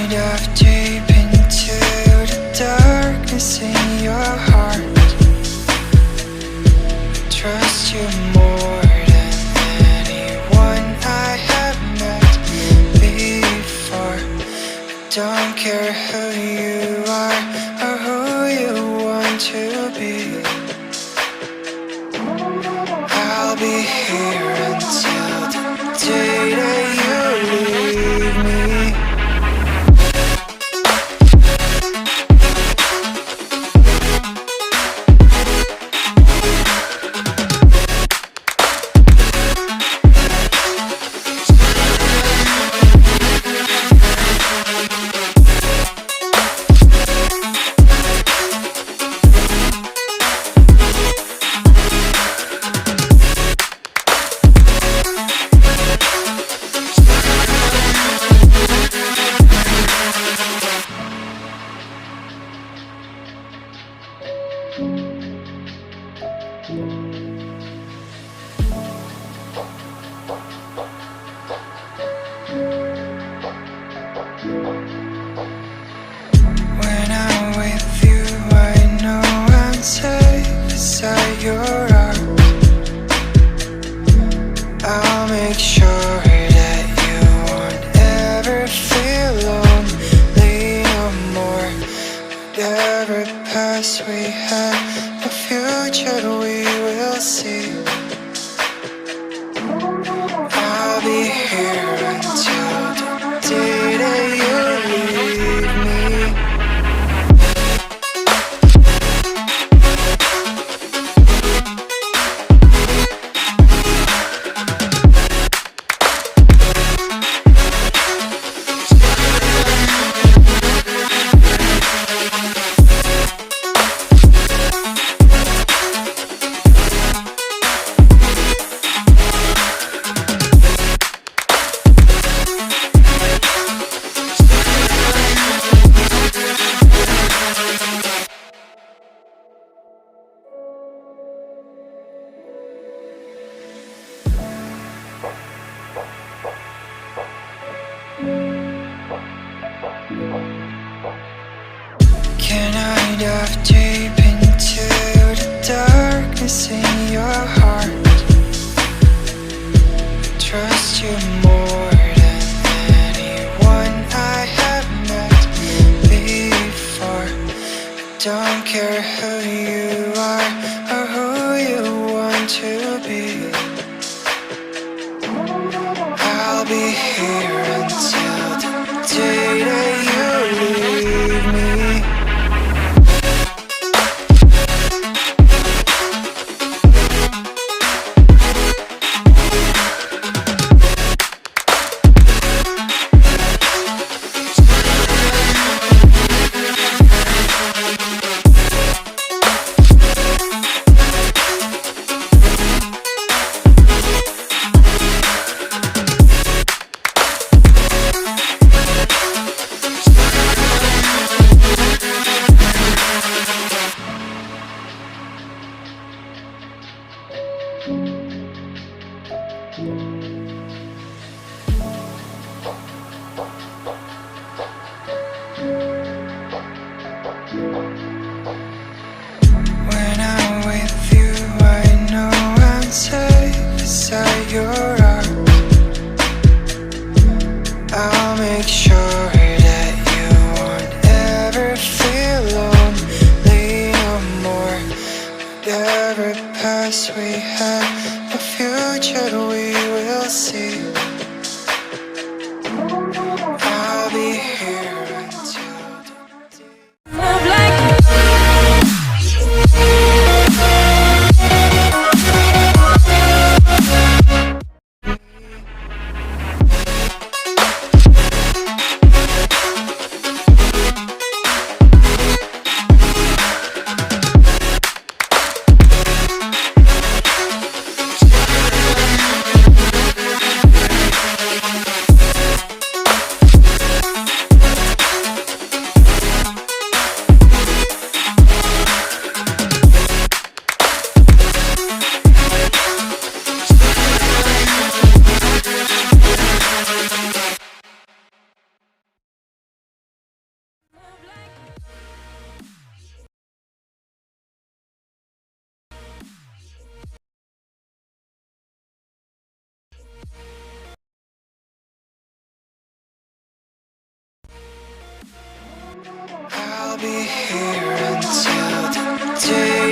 dive deep into the darkness in your heart? Trust you more than anyone I have met before. Don't care who you are or who you want to be. I'll be here until the day that you leave me. When I'm with you, I know I'm safe beside your arms. I'll make sure that you won't ever feel lonely no more. Whatever past we had, the future we will see. I'll be here until the day that you leave me. Can I dive deep into the darkness in your heart? Trust you more than anyone I have met before. Don't care who you are or who you want to be. I'll be here until the day that you leave me. When I'm with you, I know I'm safe beside your arms. I'll make sure that you won't ever feel lonely no more. Whatever past we had, the future we will see. I'll be here until the day. I'll be here until the day